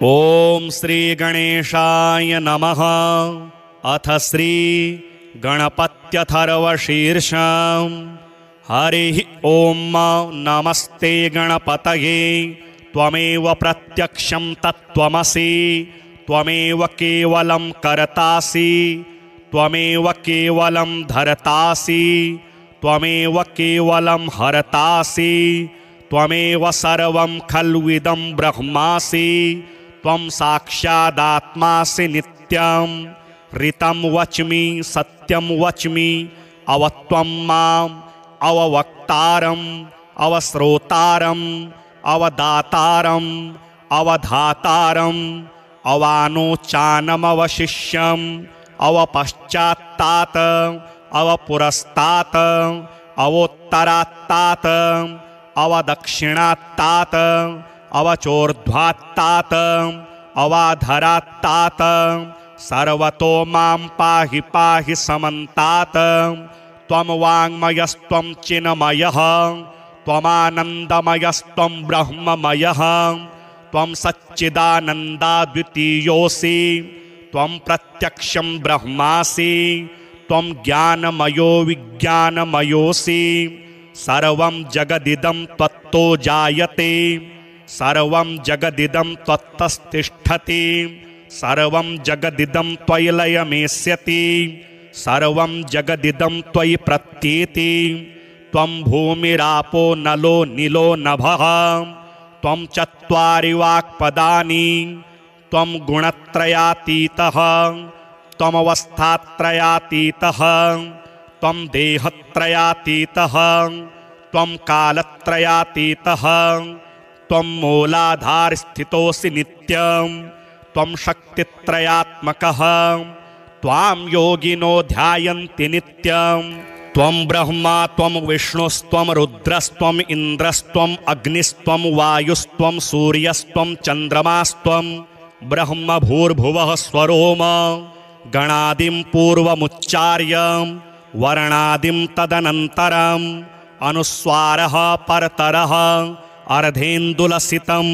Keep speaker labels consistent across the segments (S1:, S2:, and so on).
S1: ओम श्री गणेशाय नमः। अथ श्री गणपत्यथर्वशीर्षम्। हरिः ओम नमस्ते गणपतये। त्वमेव प्रत्यक्षं तत्त्वमसि। त्वमेव केवलं कर्तासि। त्वमेव केवलं धर्तासि। त्वमेव केवलं हर्तासि। त्वमेव सर्वं खल्विदं ब्रह्मासि। त्वं साक्षादात्मासि नित्यं। ऋतं वच्मि सत्यं वच्मि। अवत्वं माम् अववक्तारम् अवश्रोतारम् अवदातारम् अवधातारम् अवानोचानमवशिष्यम् अवपश्चात्तात अवपुरस्तात् अवोत्तरात्तात अवदक्षिणात्तात अवचोर्ध्वात्तात अवाधरात्तात सर्वतो मां पाहि पाहि समन्तात्। त्वं वाङ्मयस्त्वं चिन्मयः त्वमानन्दमयस्त्वं ब्रह्ममयः। त्वं सच्चिदानन्दाद्वितीयोऽसि। त्वं प्रत्यक्षं ब्रह्मासि। त्वं ज्ञानमयो विज्ञानमयोऽसि। सर्वं जगदिदं त्वत्तो जायते। सर्वं जगदिदं त्वत्तस्तिष्ठति। सर्वं जगदिदं त्वयि लयमेष्यति। सर्वं जगदिदं त्वयि प्रत्येति। त्वं भूमिरापो नलो नीलो नभः। त्वं चत्वारि वाक्पदानि। त्वं गुणत्रयातीतः। त्वमवस्थात्रयातीतः। त्वं देहत्रयातीतः। त्वं कालत्रयातीतः। त्वं मूलाधारस्थितोऽसि नित्यं। त्वं शक्तित्रयात्मकः। त्वां योगिनो ध्यायन्ति नित्यं। त्वं ब्रह्मा त्वं विष्णुस्त्वं रुद्रस्त्वं इन्द्रस्त्वं अग्निस्त्वं वायुस्त्वं सूर्यस्त्वं चन्द्रमास्त्वं ब्रह्म भूर्भुवः स्वरोम गणादिं पूर्वमुच्चार्य वर्णादिं तदनन्तरम् अनुस्वारः परतरः अर्धेन्दुलसितं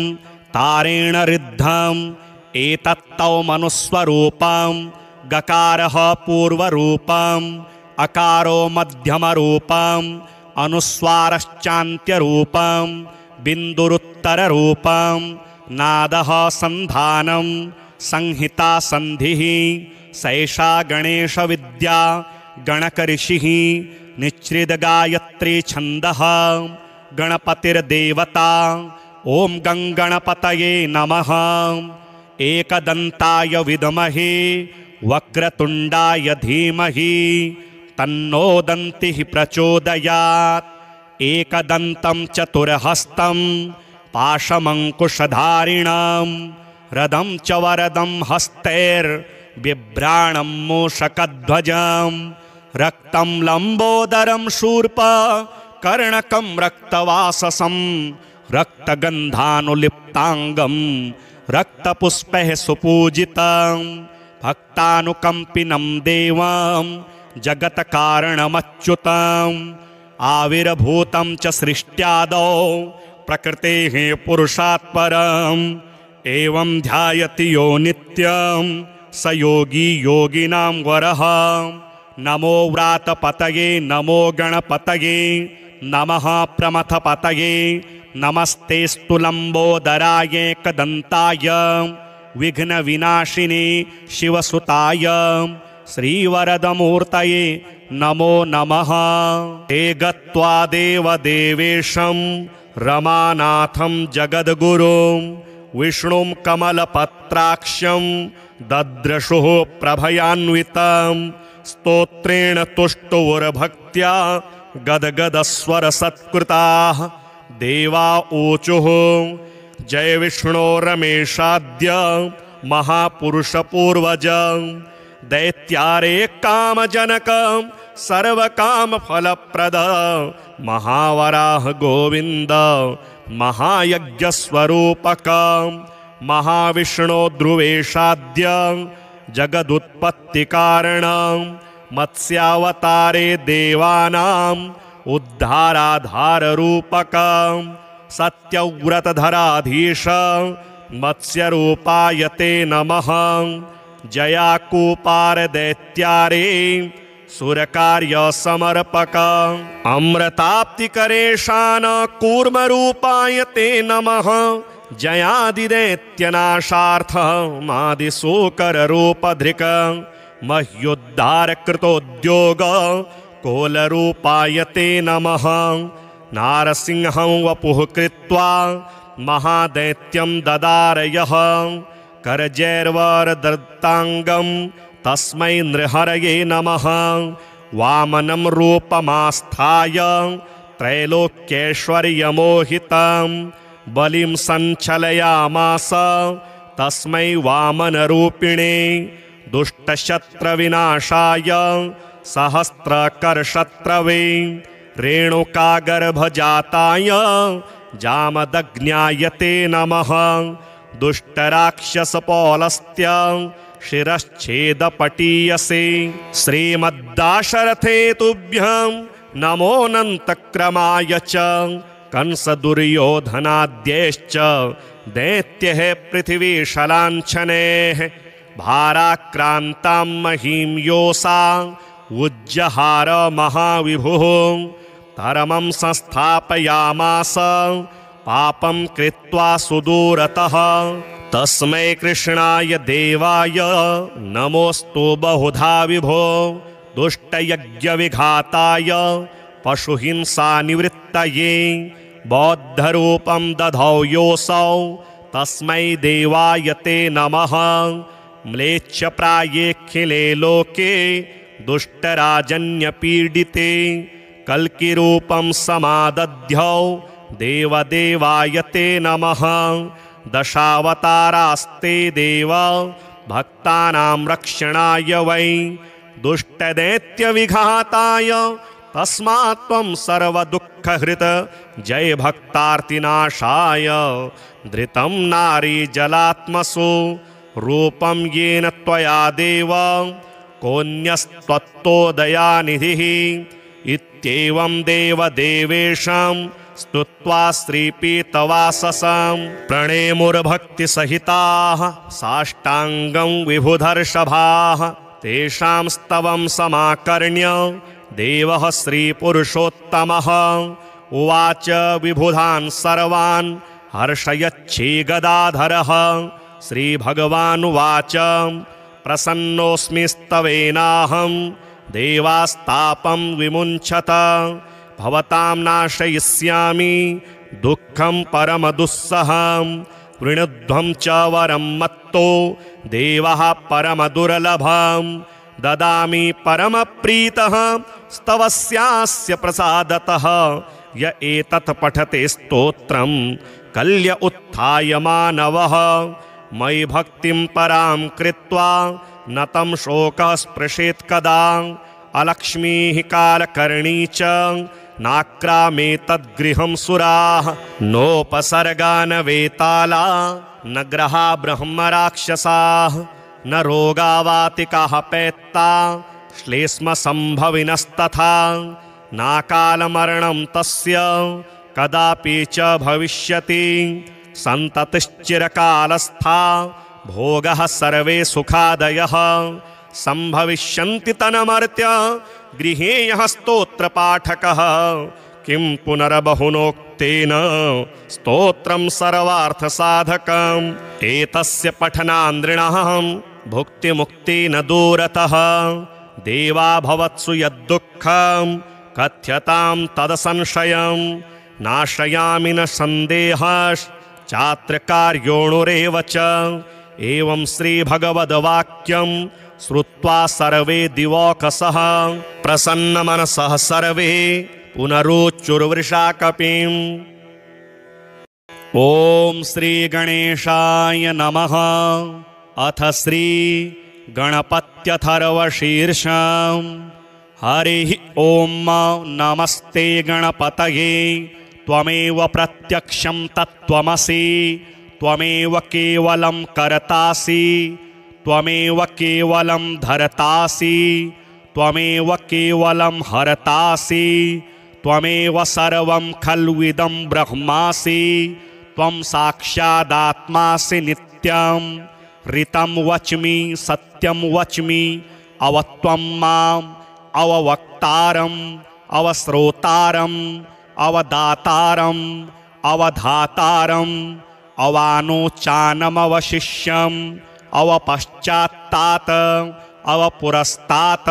S1: तारेण ऋद्धम् एतत्तौ मनुस्वरूपं गकारः पूर्वरूपम् अकारो मध्यमरूपम् अनुस्वारश्चान्त्यरूपम् बिन्दुरुत्तररूपम् नादः सन्धानं संहिता संधिः सैषा गणेशविद्या गणकऋषिः निच्छ्रितगायत्री छन्दः गणपतिर्देवता। ॐ गङ्गणपतये नमः। एकदन्ताय विद्महे वक्रतुण्डाय धीमहि तन्नो दन्तिः प्रचोदयात्। एकदन्तं चतुर्हस्तं पाशमङ्कुशधारिणं रदं च वरदं हस्तैर्बिभ्राणं मूषकध्वजं रक्तं लम्बोदरं शूर्प कर्णकं रक्तवाससं रक्तगन्धानुलिप्ताङ्गं रक्तपुष्पैः सुपूजितं भक्तानुकम्पिनं देवं जगत्कारणमच्युतम् आविर्भूतं च सृष्ट्यादौ प्रकृतेः पुरुषात् परम् एवं ध्यायति यो नित्यं स योगी योगिनां वरः। नमो व्रातपतये नमो गणपतये नमः प्रमथपतये नमस्तेस्तु लम्बोदराय एकदन्ताय विघ्नविनाशिने शिवसुताय श्रीवरदमूर्तये नमो नमः। हे गत्वा देवदेवेशं रमानाथं जगद्गुरुं विष्णुं कमलपत्राक्षं ददृशुः प्रभयान्वितं स्तोत्रेण तुष्टुर्भक्त्या गदगदस्वरसत्कृताः देवा ऊचुः जय विष्णो रमेशाद्य महापुरुषपूर्वज दैत्यारे कामजनक सर्वकामफलप्रद महावराह गोविन्द महायज्ञस्वरूपक महाविष्णो ध्रुवेशाद्य जगदुत्पत्तिकारणं मत्स्यावतारे देवानां उद्धाराधाररूपकं सत्यव्रतधराधीश मत्स्यरूपाय ते नमः। जयाकूपारदैत्यारे सुरकार्य समर्पक अमृताप्तिकरेशान कूर्मरूपाय ते नमः। जयादिदैत्यनाशार्थ मादिशूकररूपधृक मह्युद्धारकृतोद्योग कोलरूपाय ते नमः। नारसिंहं वपुः कृत्वा महादैत्यं ददार यः करजैर्वरदत्ताङ्गं तस्मै नृहरये नमः। वामनं रूपमास्थाय त्रैलोक्यैश्वर्यमोहितं बलिं सञ्चलयामास तस्मै वामनरूपिणे। दुष्टशत्रविनाशाय सहस्रकरशत्रवे रेणुकागर्भजाताय जामदग्न्याय ते नमः। दुष्टराक्षसपौलस्त्य शिरश्छेदपटीयसे श्रीमद्दाशरथे तुभ्यं नमोऽनन्तक्रमाय च। कंसदुर्योधनाद्यैश्च दैत्यैः पृथिवीशलाञ्छनैः भाराक्रान्तां महीं योषा उज्जहार महाविभुः। धर्मं संस्थापयामास पापं कृत्वा सुदूरतः। तस्मै कृष्णाय देवाय नमोऽस्तु बहुधा विभो। दुष्टयज्ञविघाताय पशुहिंसानिवृत्तये बौद्धरूपं दधौ योऽसौ तस्मै देवाय ते नमः। म्लेच्छप्रायेऽखिले लोके दुष्टराजन्यपीडिते कल्किरूपं समादध्यौ देवदेवाय ते नमः। दशावतारास्ते देव भक्तानां रक्षणाय वै दुष्टदैत्यविघाताय तस्मात् त्वं सर्वदुःखहृत जय भक्तार्तिनाशाय। धृतं नारी जलात्मसु रूपं येन त्वया देव कोऽन्यस्त्वत्तोदयानिधिः। इत्येवं देवदेवेशं स्तुत्वा श्रीपीतवाससं प्रणेमुर्भक्तिसहिताः साष्टाङ्गं विभुधर्षभाः। तेषां स्तवं समाकर्ण्य देवः श्रीपुरुषोत्तमः उवाच विबुधान् सर्वान् हर्षयच्छीगदाधरः। श्रीभगवानुवाच प्रसन्नोऽस्मि स्तवेनाहं देवास्तापं विमुञ्चत। भवतां नाशयिष्यामि दुःखं परमदुस्सहं। वृणुध्वं च वरं मत्तो देवः परमदुर्लभं। ददामि परमप्रीतः स्तवस्यास्य प्रसादतः। य एतत् पठते स्तोत्रं कल्य उत्थाय मानवः। मयि भक्तिं परां कृत्वा न तं शोकः स्पृशेत् कदा। अलक्ष्मीः कालकर्णी च नाक्रामे तद्गृहं सुराः। नोपसर्गा न वेताला न ग्रहा ब्रह्मराक्षसाः। न रोगावातिकाः पैत्ता श्लेष्मसम्भविनस्तथा। नाकालमरणं तस्य कदापि च भविष्यति। सन्ततिश्चिरकालस्था भोगः सर्वे सुखादयः। सम्भविष्यन्ति तन्मर्त्य गृहे यः स्तोत्रपाठकः। किं पुनर्बहुनोक्तेन स्तोत्रं सर्वार्थसाधकम्। एतस्य पठनान्द्रिणः भुक्तिमुक्तेन दूरतः। देवा भवत्सु यद्दुःखं कथ्यतां तदसंशयं। नाशयामि न सन्देहश्चात्र कार्योणुरेव च। एवं श्रीभगवद्वाक्यं श्रुत्वा सर्वे दिवौकसः प्रसन्नमनसः सर्वे पुनरुच्चुर्वृषाकपिम्। ॐ श्रीगणेशाय नमः। अथ श्रीगणपत्यथर्वशीर्षम्। हरिः ॐ नमस्ते गणपतये। त्वमेव प्रत्यक्षं तत्त्वमसि। त्वमेव केवलं कर्तासि। त्वमेव केवलं धर्तासि। त्वमेव केवलं हर्तासि। त्वमेव सर्वं खल्विदं ब्रह्मासि। त्वं साक्षादात्मासि नित्यं ऋतं वच्मि सत्यं वच्मि अवत्वं माम् अववक्तारम् अवश्रोतारम् अवदातारम् अवधातारम् अवानोचानमवशिष्यम् अवपश्चात्तात अवपुरस्तात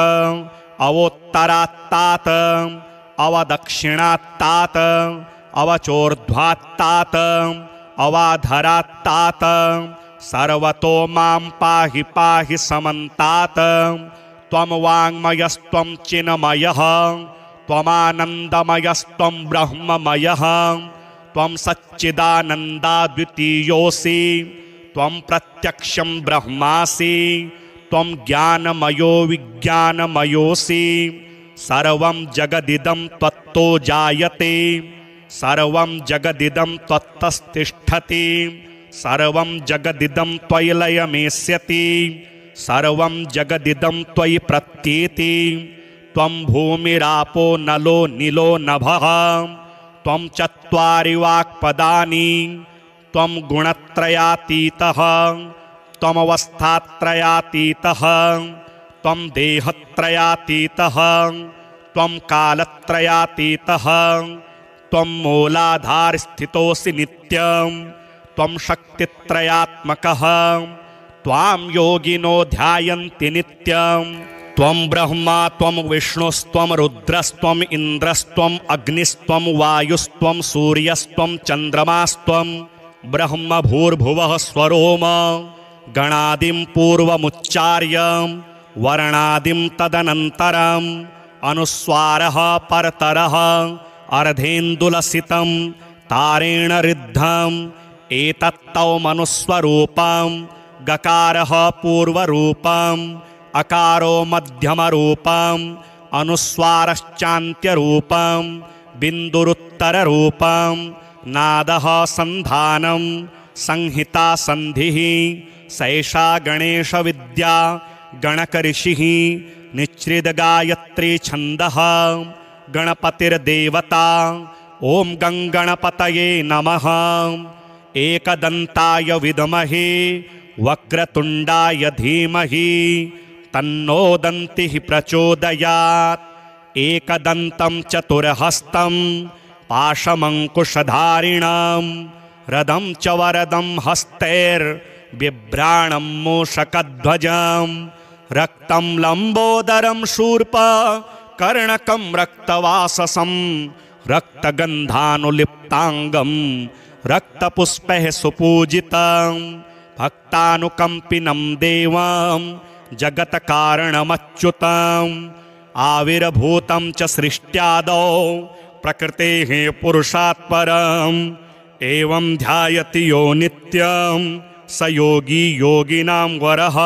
S1: अवोत्तरात्तात अवदक्षिणात्तात अवचोर्ध्वात्तात अवाधरात्तात सर्वतो मां पाहि पाहि समन्तात त्वं वाङ्मयस्त्वं चिन्मयः त्वमानन्दमयस्त्वं ब्रह्ममयः त्वं सच्चिदानन्दाद्वितीयोऽसि त्वं प्रत्यक्षं ब्रह्मासि त्वं ज्ञानमयो विज्ञानमयोऽसि सर्वं जगदिदं त्वत्तो जायते सर्वं जगदिदं त्वत्तस्तिष्ठति सर्वं जगदिदं त्वयि लयमेष्यति सर्वं जगदिदं त्वयि प्रत्येति त्वं भूमिरापो नलो नीलो नभः त्वं चत्वारि वाक्पदानि त्वं गुणत्रयातीतः त्वमवस्थात्रयातीतः त्वं देहत्रयातीतः त्वं कालत्रयातीतः त्वं मूलाधारस्थितोऽसि नित्यं त्वं शक्तित्रयात्मकः त्वां योगिनो ध्यायन्ति नित्यं त्वं ब्रह्मा त्वं विष्णुस्त्वं रुद्रस्त्वम् इन्द्रस्त्वम् अग्निस्त्वं वायुस्त्वं सूर्यस्त्वं चन्द्रमास्त्वं ब्रह्म भूर्भुवः स्वरोम गणादिं पूर्वमुच्चार्य वर्णादिं तदनन्तरम् अनुस्वारः परतरः अर्धेन्दुलसितं तारेण ऋद्धम् एतत्तौ मनुस्वरूपं गकारः पूर्वरूपम् अकारो मध्यमरूपम् अनुस्वारश्चान्त्यरूपम् बिन्दुरुत्तररूपम् नादः सन्धानं संहिता सन्धिः सैषा गणेशविद्या गणकऋषिः निच्छ्रितगायत्री छन्दः गणपतिर्देवता ॐ गङ्गणपतये नमः एकदन्ताय विद्महे वक्रतुण्डाय धीमहि तन्नो दन्तिः प्रचोदयात् एकदन्तं चतुर्हस्तं पाशमङ्कुशधारिणं रदं च वरदं हस्तैर्बिभ्राणं मूषकध्वजं रक्तं लम्बोदरं शूर्पकर्णकं रक्तवाससं रक्तगन्धानुलिप्ताङ्गं रक्तपुष्पैः सुपूजितं भक्तानुकम्पिनं देवं जगत्कारणमच्युतम् आविर्भूतं च सृष्ट्यादौ प्रकृतेः पुरुषात् परम् एवं ध्यायति यो नित्यं स योगी योगिनां वरः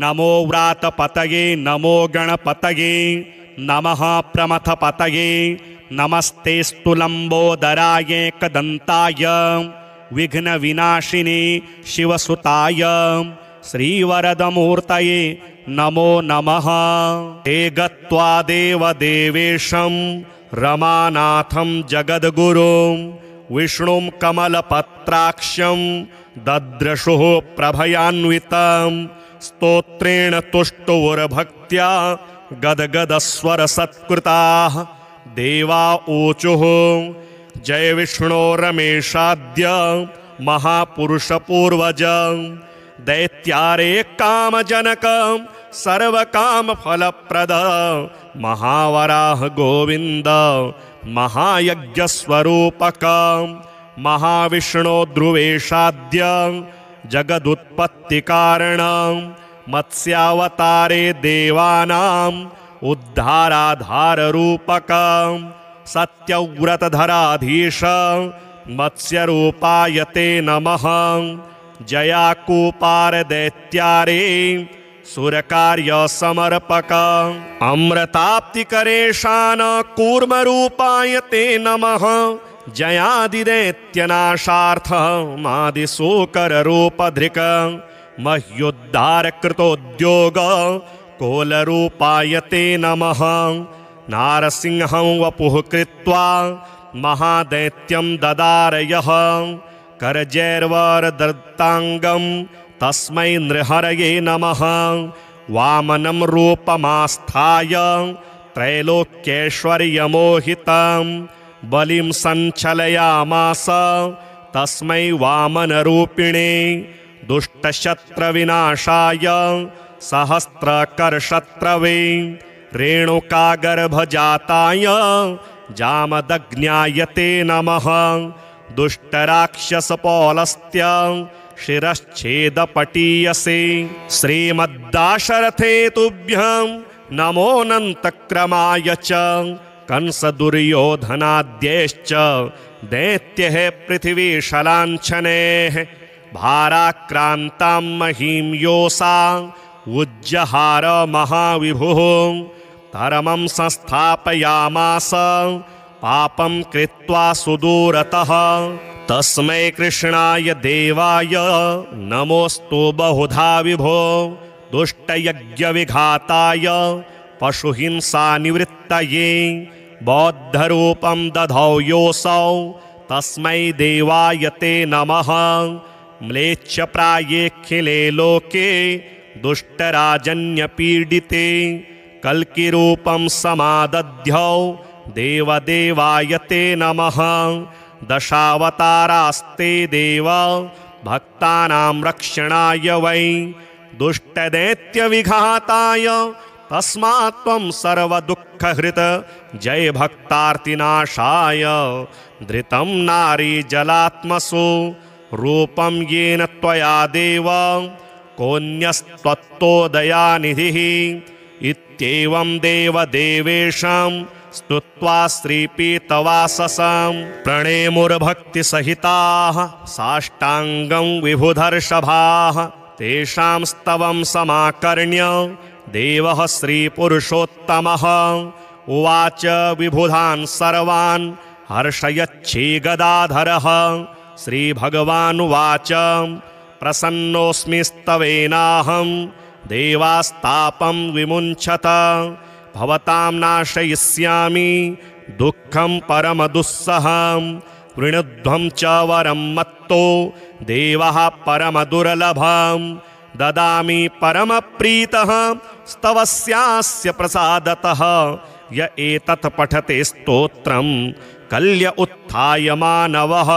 S1: नमो व्रातपतये नमो गणपतये नमः प्रमथपतये नमस्तेस्तु लम्बोदराय एकदन्ताय विघ्नविनाशिने शिवसुताय श्रीवरदमूर्तये नमो नमः ते गत्वा देवदेवेशं रमानाथं जगद्गुरुं विष्णुं कमलपत्राक्षं दद्रशुः प्रभयान्वितं स्तोत्रेण तुष्टुवुर्भक्त्या गदगदस्वरसत्कृताः देवा ऊचुः जय विष्णो रमेशाद्य महापुरुषपूर्वज दैत्यारे कामजनक सर्वकामफलप्रद महावराह गोविंद महायज्ञस्वरूपक महाविष्णो ध्रुवेशाद्य जगदुत्पत्तिकारण मत्स्यावतारे देवानां उद्धाराधाररूपक सत्यव्रतधराधीश मत्स्यरूपाय ते नमः जयाकूपार दैत्यारे सुरकार्य समर्पक अमृताप्तिकरेशान कूर्मरूपाय ते नमः जयादिदैत्यनाशार्थ मादिशूकररूपधृक मह्युद्धारकृतोद्योग कोलरूपाय ते नमः नारसिंहं वपुः कृत्वा महादैत्यं ददार यः करजैर्वरदत्ताङ्गं तस्मै नृहरये नमः। वामनं रूपमास्थाय त्रैलोक्यैश्वर्यमोहितं बलिं सञ्चलयामास तस्मै वामनरूपिणे। दुष्टशत्रविनाशाय सहस्रकरशत्रवे रेणुकागर्भजाताय जामदग्न्याय ते नमः। दुष्टराक्षसपौलस्त्य शिरश्छेदपटीयसे श्रीमद्दाशरथे तुभ्यं नमोऽनन्तक्रमाय च। कंसदुर्योधनाद्यैश्च दैत्यैः पृथिवीशलाञ्छनैः भाराक्रान्तां महीं योषा उज्जहार महाविभुः। धर्मं संस्थापयामास पापं कृत्वा सुदूरतः। तस्मै कृष्णाय देवाय नमोऽस्तु बहुधा विभो। दुष्टयज्ञविघाताय पशुहिंसानिवृत्तये बौद्धरूपं दधौ योऽसौ तस्मै देवाय ते नमः। म्लेच्छप्रायेऽखिले लोके दुष्टराजन्यपीडिते कल्किरूपं समादध्यौ देवदेवाय ते नमः। दशावतारास्ते देव भक्तानां रक्षणाय वै दुष्टदैत्यविघाताय तस्मात् त्वं सर्वदुःखहृत जय भक्तार्तिनाशाय। धृतं नारी जलात्मसु रूपं येन त्वया देव कोऽन्यस्त्वत्तोदयानिधिः। इत्येवं देवदेवेशं स्तुत्वा श्रीपीतवाससं प्रणेमुर्भक्तिसहिताः साष्टाङ्गं विभुधर्षभाः। तेषां स्तवं समाकर्ण्य देवः श्रीपुरुषोत्तमः उवाच विबुधान् सर्वान् हर्षयच्छीगदाधरः। श्रीभगवानुवाच प्रसन्नोऽस्मि स्तवेनाहं देवास्तापं विमुञ्चत। भवतां नाशयिष्यामि दुःखं परमदुस्सहं। वृणुध्वं च वरं मत्तो देवः परमदुर्लभं। ददामि परमप्रीतः स्तवस्यास्य प्रसादतः। य एतत् पठते स्तोत्रं कल्य उत्थाय मानवः।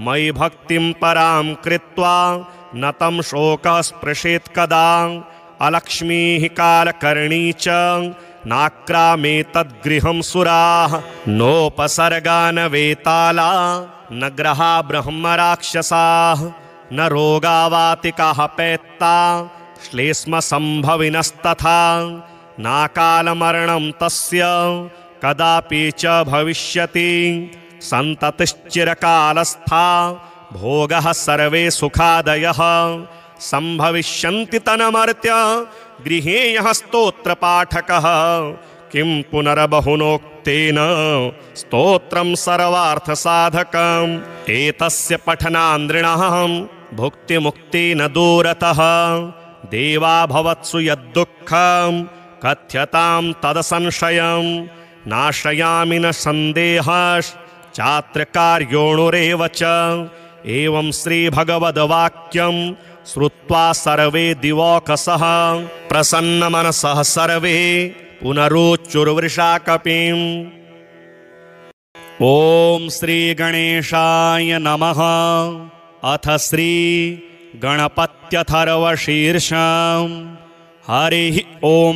S1: मयि भक्तिं परां कृत्वा न तं शोकः स्पृशेत् कदा। अलक्ष्मीः कालकर्णी च नाक्रामेतद्गृहं सुराः। नोपसर्गा न वेताला न ग्रहा ब्रह्मराक्षसाः। न रोगावातिकाः पैत्ता श्लेष्मसम्भविनस्तथा। नाकालमरणं तस्य कदापि च भविष्यति। सन्ततिश्चिरकालस्था भोगः सर्वे सुखादयः। सम्भविष्यन्ति तन्मर्त्य गृहे यः स्तोत्रपाठकः। किं पुनर्बहुनोक्तेन स्तोत्रं सर्वार्थसाधकम्। एतस्य पठनान्द्रिणः भुक्तिमुक्तेन दूरतः। देवा भवत्सु यद्दुःखं कथ्यतां तदसंशयं। नाशयामि न सन्देहश्चात्रकार्योणुरेव च। एवं श्रीभगवद्वाक्यं श्रुत्वा सर्वे दिवौकसः प्रसन्नमनसः सर्वे पुनरुच्चुर्वृषाकपिम्। ॐ श्रीगणेशाय नमः। अथ श्रीगणपत्यथर्वशीर्षम्। हरिः ॐ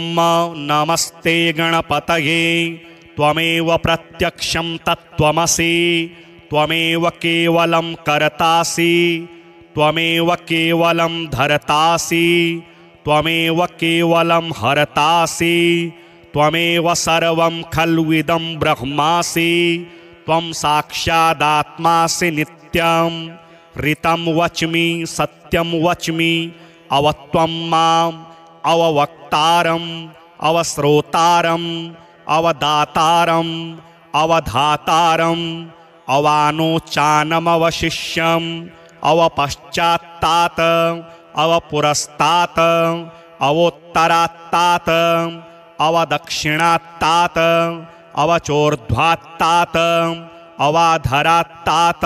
S1: नमस्ते गणपतये। त्वमेव प्रत्यक्षं तत्त्वमसि। त्वमेव केवलं कर्तासि। त्वमेव केवलं धर्तासि। त्वमेव केवलं हर्तासि। त्वमेव सर्वं खल्विदं ब्रह्मासि। त्वं साक्षादात्मासि नित्यं। ऋतं वच्मि सत्यं वच्मि। अवत्वं माम् अववक्तारम् अवश्रोतारम् अवदातारम् अवधातारम् अवानोचानमवशिष्यम् अवपश्चात्तात् अवपुरस्तात् अवोत्तरात्तात् अवदक्षिणात्तात् अवचोर्ध्वात्तात् अवाधरात्तात्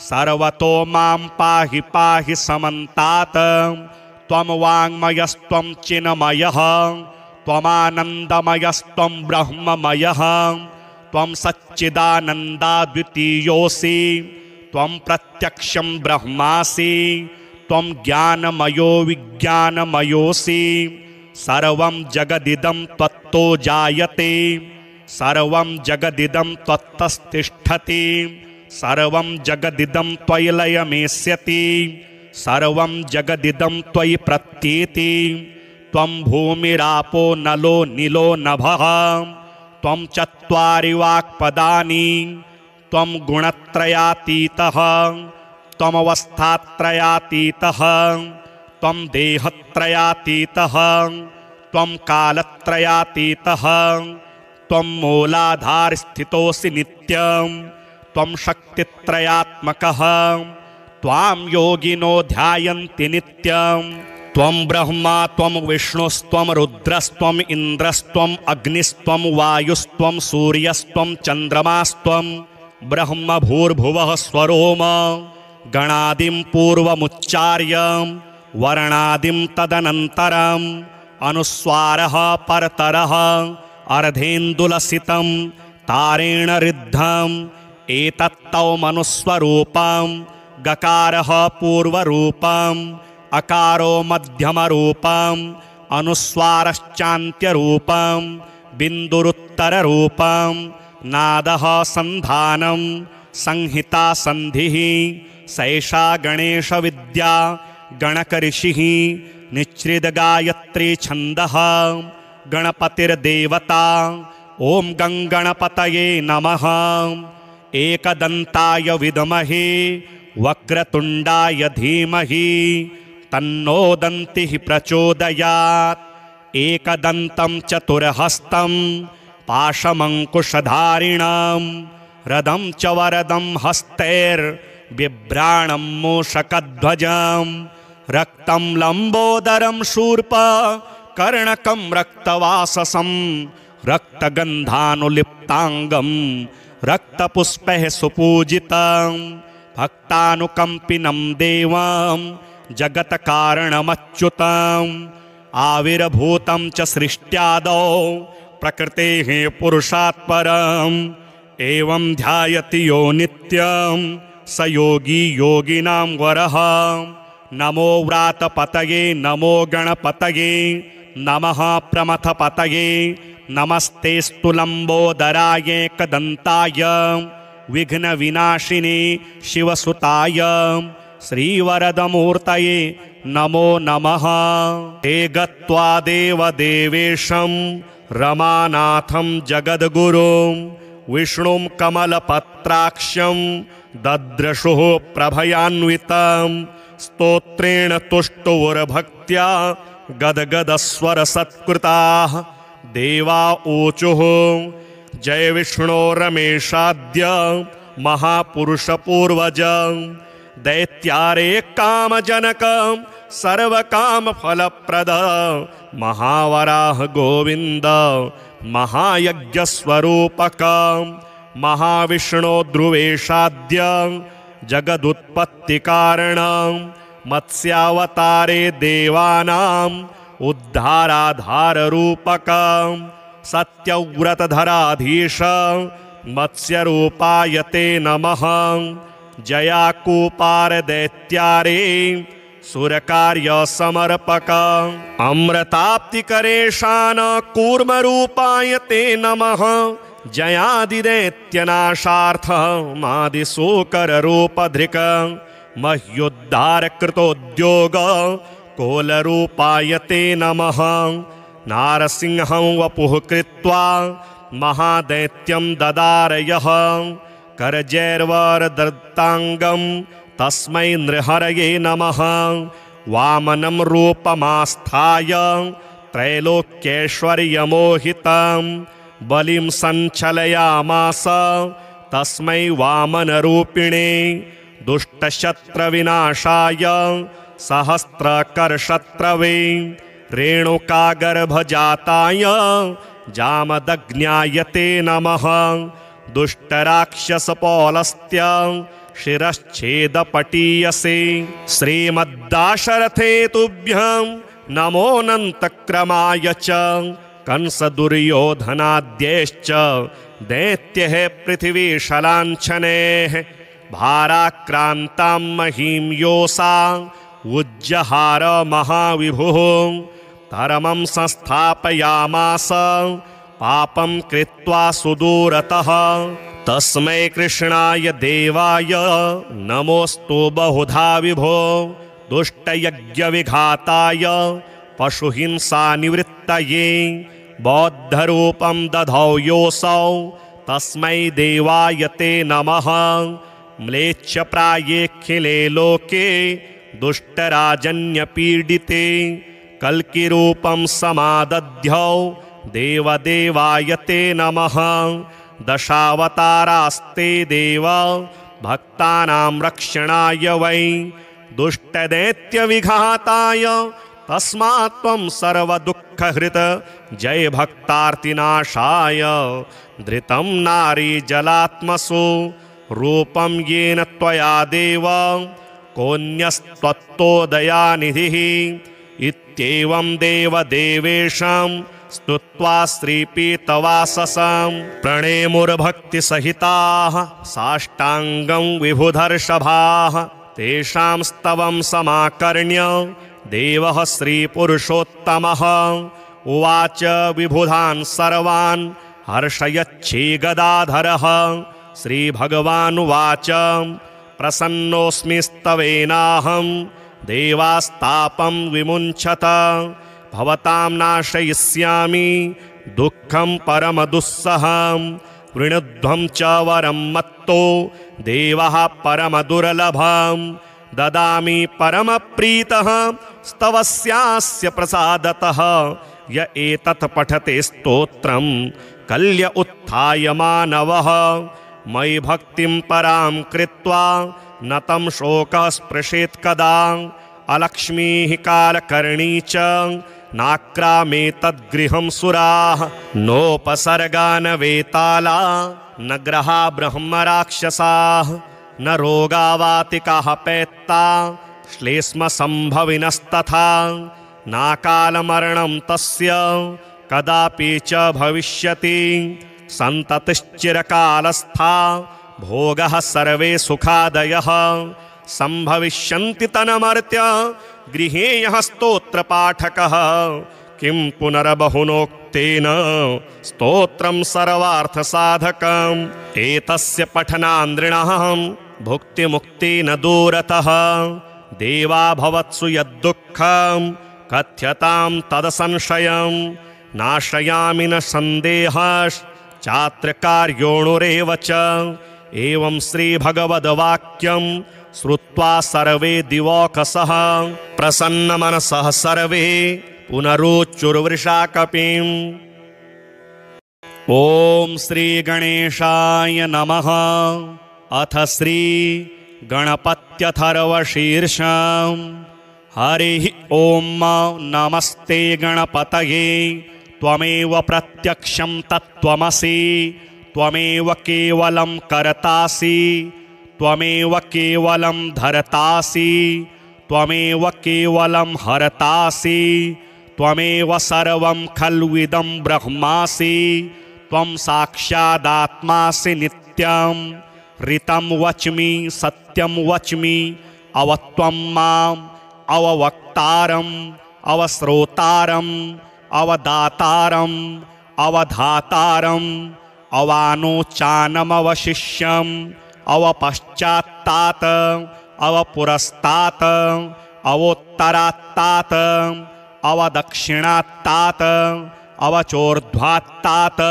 S1: सर्वतो मां पाहि पाहि समन्तात् त्वं वाङ्मयस्त्वं चिन्मयः त्वमानन्दमयस्त्वं ब्रह्ममयः त्वं सच्चिदानन्दाद्वितीयोऽसि त्वं प्रत्यक्षं ब्रह्मासि त्वं ज्ञानमयो विज्ञानमयोऽसि सर्वं जगदिदं त्वत्तो जायते सर्वं जगदिदं त्वत्तस्तिष्ठति सर्वं जगदिदं त्वयि लयमेष्यति सर्वं जगदिदं त्वयि प्रत्येति त्वं भूमिरापो नलो नीलो नभः त्वं चत्वारि वाक्पदानि त्वं गुणत्रयातीतः त्वमवस्थात्रयातीतः त्वं देहत्रयातीतः त्वं कालत्रयातीतः त्वं मूलाधारस्थितोऽसि नित्यं त्वं शक्तित्रयात्मकः त्वां योगिनो ध्यायन्ति नित्यं त्वं ब्रह्मा त्वं विष्णुस्त्वं रुद्रस्त्वम् इन्द्रस्त्वम् अग्निस्त्वं वायुस्त्वं सूर्यस्त्वं चन्द्रमास्त्वं ब्रह्म भूर्भुवः स्वरोम गणादिं पूर्वमुच्चार्य वर्णादिं तदनन्तरम् अनुस्वारः परतरः अर्धेन्दुलसितं तारेण ऋद्धम् एतत्तौ मनुस्वरूपं गकारः पूर्वरूपम् अकारो मध्यमरूपम् अनुस्वारश्चान्त्यरूपं बिन्दुरुत्तररूपं नादः सन्धानं संहिता सन्धिः सैषा गणेशविद्या गणकऋषिः निच्छ्रितगायत्री छन्दः गणपतिर्देवता ॐ गङ्गणपतये नमः एकदन्ताय विद्महे वक्रतुण्डाय धीमहि तन्नो दन्तिः प्रचोदयात् एकदन्तं चतुर्हस्तं पाशमङ्कुशधारिणं रदं च वरदं हस्तैर्बिभ्राणं मूषकध्वजं रक्तं लम्बोदरं शूर्पकर्णकं रक्तवाससं रक्तगन्धानुलिप्ताङ्गं रक्तपुष्पैः सुपूजितं भक्तानुकम्पिनं देवं जगत्कारणमच्युतम् आविर्भूतं च सृष्ट्यादौ प्रकृतेः पुरुषात् परम् एवं ध्यायति यो नित्यं स योगी योगिनां वरः नमो व्रातपतये नमो गणपतये नमः प्रमथपतये नमस्तेस्तु लम्बोदराय एकदन्ताय विघ्नविनाशिने शिवसुताय श्रीवरदमूर्तये नमो नमः ते गत्वा देवदेवेशं रमानाथं जगद्गुरुं विष्णुं कमलपत्राक्षं दद्रशुः प्रभयान्वितं स्तोत्रेण तुष्टुर्भक्त्या गदगदस्वरसत्कृताः देवा ऊचुः जय विष्णो रमेशाद्य महापुरुषपूर्वज दैत्यारे कामजनक सर्वकामफलप्रद महावराह गोविन्द महायज्ञस्वरूपक महाविष्णो ध्रुवेशाद्य जगदुत्पत्तिकारण मत्स्यावतारे देवानाम् उद्धाराधाररूपक सत्यव्रतधराधीश मत्स्यरूपाय ते नमः जयाकूपार दैत्यारे सुरकार्यसमर्पक अमृताप्तिकरेशान कूर्मरूपाय ते नमः जयादिदैत्यनाशार्थ मादिशूकररूपधृक् मह्युद्धारकृतोद्योग कोलरूपाय ते नमः नारसिंहं वपुः कृत्वा महादैत्यं ददारयः करजैर्वरदत्ताङ्गं तस्मै नृहरये नमः वामनं रूपमास्थाय त्रैलोक्यैश्वर्यमोहितं बलिं सञ्चलयामास तस्मै वामनरूपिणे दुष्टशत्रविनाशाय सहस्रकरशत्रवे रेणुकागर्भजाताय जामदग्न्याय ते नमः दुष्टराक्षसपौलस्त्य शिरश्छेदपटीयसे। श्रीमद्दाशरथे तुभ्यं नमोऽनन्तक्रमाय च। कंसदुर्योधनाद्यैश्च दैत्यैः पृथिवीशलाञ्छनैः भाराक्रान्तां महीं योषा उज्जहार महाविभुः। धर्मं संस्थापयामास पापं कृत्वा सुदूरतः। तस्मै कृष्णाय देवाय नमोऽस्तु बहुधा विभो। दुष्टयज्ञविघाताय पशुहिंसानिवृत्तये बौद्धरूपं दधौ योऽसौ तस्मै देवाय ते नमः। म्लेच्छप्रायेऽखिले लोके दुष्टराजन्यपीडिते कल्किरूपं समादध्यौ देवदेवाय ते नमः। दशावतारास्ते देव भक्तानां रक्षणाय वै दुष्टदैत्यविघाताय तस्मात् त्वं सर्वदुःखहृत् जय भक्तार्तिनाशाय। धृतं नारी जलात्मसु रूपं येन त्वया देव कोऽन्यस्त्वत्तोदयानिधिः। इत्येवं देवदेवेशं स्तुत्वा श्रीपीतवाससं प्रणेमुर्भक्तिसहिताः साष्टाङ्गं विभुधर्षभाः। तेषां स्तवं समाकर्ण्य देवः श्रीपुरुषोत्तमः उवाच विबुधान् सर्वान् हर्षयच्छीगदाधरः। श्रीभगवानुवाच प्रसन्नोऽस्मि स्तवेनाहं देवास्तापं विमुञ्चत। भवतां नाशयिष्यामि दुःखं परमदुस्सहं। वृणुध्वं च वरं मत्तो देवः परमदुर्लभं। ददामि परमप्रीतः स्तवस्यास्य प्रसादतः। य एतत् पठते स्तोत्रं कल्य उत्थाय मानवः। मयि भक्तिं परां कृत्वा न तं शोकः स्पृशेत् कदा। अलक्ष्मीः कालकर्णी च नाक्रामे तद्गृहं सुराः। नोपसर्गा न वेताला न ग्रहा ब्रह्मराक्षसाः। न रोगावातिकाः पैत्ता श्लेष्मसम्भविनस्तथा। नाकालमरणं तस्य कदापि च भविष्यति। सन्ततिश्चिरकालस्था भोगः सर्वे सुखादयः। सम्भविष्यन्ति तन्मर्त्य गृहे यः स्तोत्रपाठकः। किं पुनर्बहुनोक्तेन स्तोत्रं सर्वार्थसाधकम्। एतस्य पठनान्द्रिणः भुक्तिमुक्ति न दूरतः। देवा भवत्सु यद्दुःखं कथ्यतां तदसंशयं। नाशयामि न सन्देहश्चात्रकार्योणुरेव च। एवं श्रीभगवद्वाक्यं श्रुत्वा सर्वे दिवौकसः प्रसन्नमनसः सर्वे पुनरुच्चुर्वृषाकपिम्। ॐ श्रीगणेशाय नमः। अथ श्रीगणपत्यथर्वशीर्षम्। हरिः ॐ नमस्ते गणपतये। त्वमेव प्रत्यक्षं तत्त्वमसि। त्वमेव केवलं कर्तासि। त्वमेव केवलं धर्तासि। त्वमेव केवलं हर्तासि। त्वमेव सर्वं खल्विदं ब्रह्मासि। त्वं साक्षादात्मासि नित्यं। ऋतं वच्मि सत्यं वच्मि। अवत्वं माम् अववक्तारम् अवश्रोतारम् अवदातारम् अवधातारम् अवानोचानमवशिष्यम् अवपश्चात्तात अवपुरस्तात अवोत्तरात्तात अवदक्षिणात्तात अवचोर्ध्वात्तात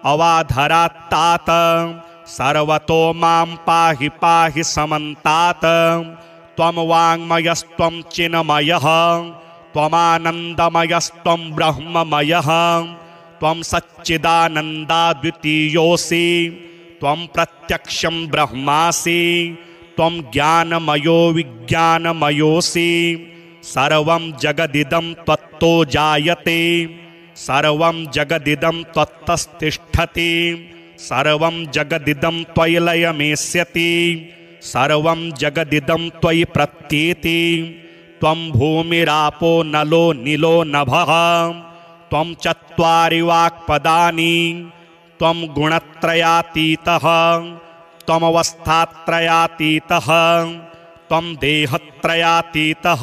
S1: अवाधरात्तात। सर्वतो मां पाहि पाहि समन्तात। त्वं वाङ्मयस्त्वं चिन्मयः। त्वमानन्दमयस्त्वं ब्रह्ममयः। त्वं सच्चिदानन्दाद्वितीयोऽसि। त्वं प्रत्यक्षं ब्रह्मासि। त्वं ज्ञानमयो विज्ञानमयोऽसि। सर्वं जगदिदं त्वत्तो जायते। सर्वं जगदिदं त्वत्तस्तिष्ठति। सर्वं जगदिदं त्वयि लयमेष्यति। सर्वं जगदिदं त्वयि प्रत्येति त्वं भूमिरापो नलो नीलो नभः त्वं चत्वारि वाक्पदानि त्वं गुणत्रयातीतः त्वमवस्थात्रयातीतः त्वं देहत्रयातीतः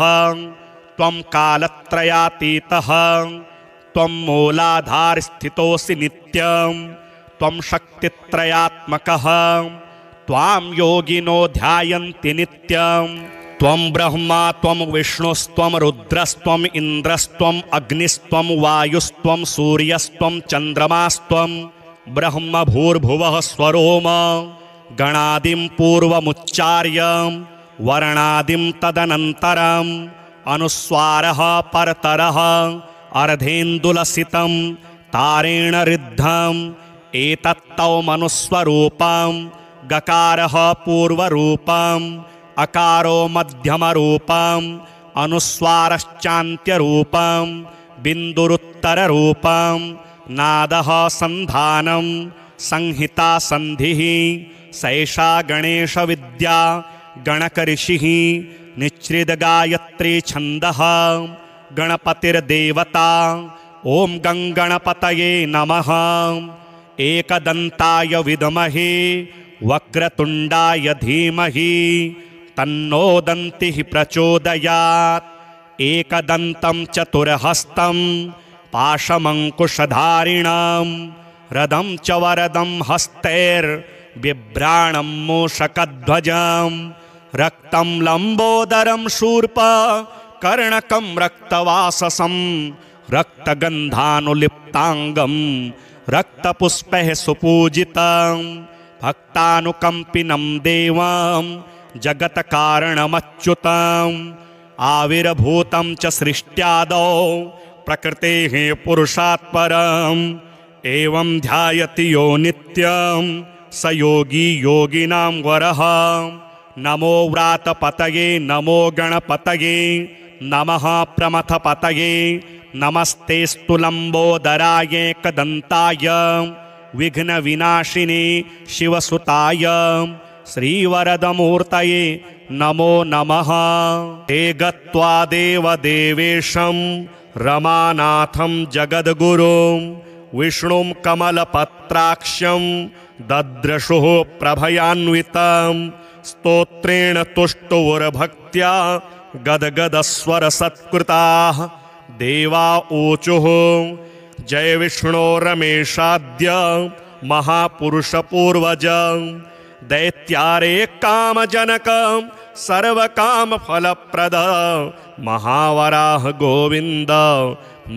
S1: त्वं कालत्रयातीतः त्वं मूलाधारस्थितोऽसि नित्यं त्वं शक्तित्रयात्मकः त्वां योगिनो ध्यायन्ति नित्यं त्वं ब्रह्मा त्वं विष्णुस्त्वं रुद्रस्त्वं इन्द्रस्त्वं अग्निस्त्वं वायुस्त्वं सूर्यस्त्वं चन्द्रमास्त्वं ब्रह्म भूर्भुवः स्वरोम गणादिं पूर्वमुच्चार्य वर्णादिं तदनन्तरम् अनुस्वारः परतरः अर्धेन्दुलसितं तारेण ऋद्धम् एतत्तौ मनुस्वरूपं गकारः पूर्वरूपम् अकारो मध्यमरूपम् अनुस्वारश्चान्त्यरूपम् बिन्दुरुत्तररूपम् नादः सन्धानं संहिता सन्धिः सैषा गणेशविद्या गणकऋषिः निच्छ्रितगायत्री छन्दः गणपतिर्देवता ॐ गङ्गणपतये नमः एकदन्ताय विद्महे वक्रतुण्डाय धीमहि तन्नो दन्तिः प्रचोदयात् एकदन्तं चतुर्हस्तं पाशमङ्कुशधारिणं रदं च वरदं हस्तैर्बिभ्राणं मूषकध्वजं रक्तं लम्बोदरं शूर्प कर्णकं रक्तवाससं रक्तगन्धानुलिप्ताङ्गं रक्तपुष्पैः सुपूजितं भक्तानुकम्पिनं देवं जगत्कारणमच्युतम् आविर्भूतं च सृष्ट्यादौ प्रकृतेः पुरुषात् परम् एवं ध्यायति यो नित्यं स योगी योगिनां वरः नमो व्रातपतये नमो गणपतये नमः प्रमथपतये नमस्तेस्तु लम्बोदराय एकदन्ताय विघ्नविनाशिने शिवसुताय श्रीवरदमूर्तये नमो नमः। ते गत्वा देवदेवेशं रमानाथं जगद्गुरुं विष्णुं कमलपत्राक्षं दद्रशुः प्रभयान्वितं स्तोत्रेण तुष्टुर्भक्त्या गदगदस्वरसत्कृताः देवा ऊचुः जय विष्णो रमेशाद्य महापुरुषपूर्वज दैत्यारे कामजनक सर्वकामफलप्रद महावराह गोविन्द